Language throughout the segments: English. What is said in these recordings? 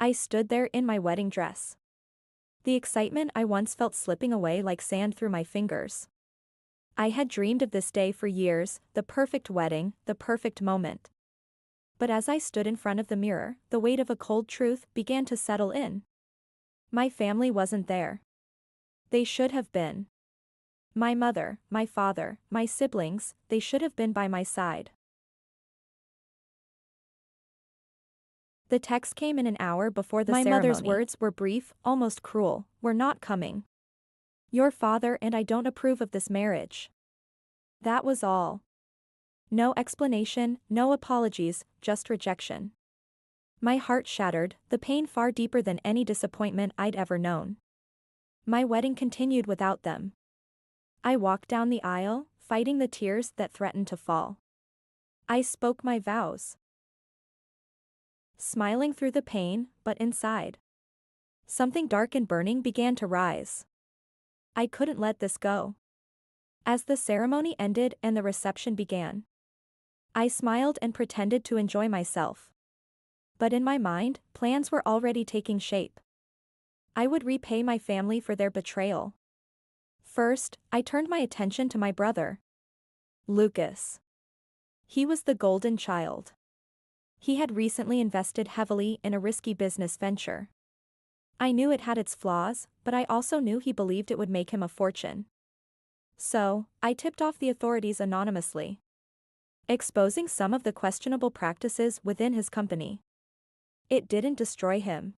I stood there in my wedding dress. The excitement I once felt slipping away like sand through my fingers. I had dreamed of this day for years, the perfect wedding, the perfect moment. But as I stood in front of the mirror, the weight of a cold truth began to settle in. My family wasn't there. They should have been. My mother, my father, my siblings, they should have been by my side. The text came in an hour before the ceremony. My mother's words were brief, almost cruel. "We're not coming. Your father and I don't approve of this marriage." That was all. No explanation, no apologies, just rejection. My heart shattered, the pain far deeper than any disappointment I'd ever known. My wedding continued without them. I walked down the aisle, fighting the tears that threatened to fall. I spoke my vows. Smiling through the pain, but inside, something dark and burning began to rise. I couldn't let this go. As the ceremony ended and the reception began, I smiled and pretended to enjoy myself. But in my mind, plans were already taking shape. I would repay my family for their betrayal. First, I turned my attention to my brother, Lucas. He was the golden child. He had recently invested heavily in a risky business venture. I knew it had its flaws, but I also knew he believed it would make him a fortune. So, I tipped off the authorities anonymously, exposing some of the questionable practices within his company. It didn't destroy him,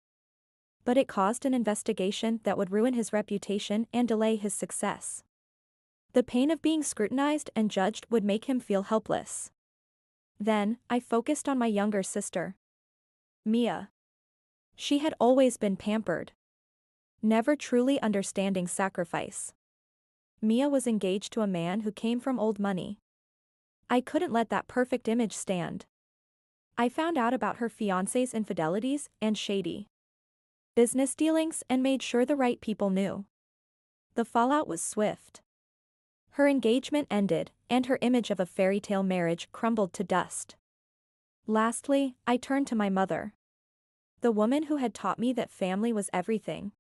but it caused an investigation that would ruin his reputation and delay his success. The pain of being scrutinized and judged would make him feel helpless. Then, I focused on my younger sister, Mia. She had always been pampered, never truly understanding sacrifice. Mia was engaged to a man who came from old money. I couldn't let that perfect image stand. I found out about her fiancé's infidelities and shady business dealings and made sure the right people knew. The fallout was swift. Her engagement ended, and her image of a fairy tale marriage crumbled to dust. Lastly, I turned to my mother, the woman who had taught me that family was everything,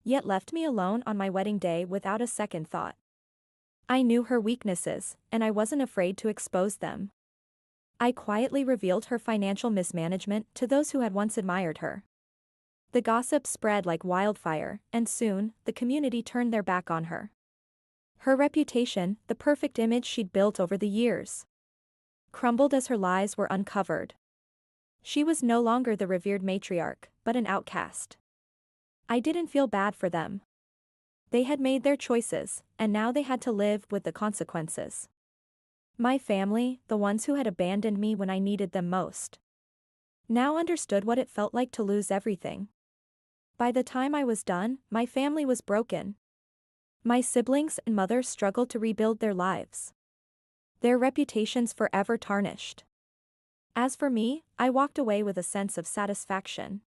yet left me alone on my wedding day without a second thought. I knew her weaknesses, and I wasn't afraid to expose them. I quietly revealed her financial mismanagement to those who had once admired her. The gossip spread like wildfire, and soon, the community turned their back on her. Her reputation, the perfect image she'd built over the years, crumbled as her lies were uncovered. She was no longer the revered matriarch, but an outcast. I didn't feel bad for them. They had made their choices, and now they had to live with the consequences. My family, the ones who had abandoned me when I needed them most, now understood what it felt like to lose everything. By the time I was done, my family was broken. My siblings and mother struggled to rebuild their lives, their reputations forever tarnished. As for me, I walked away with a sense of satisfaction.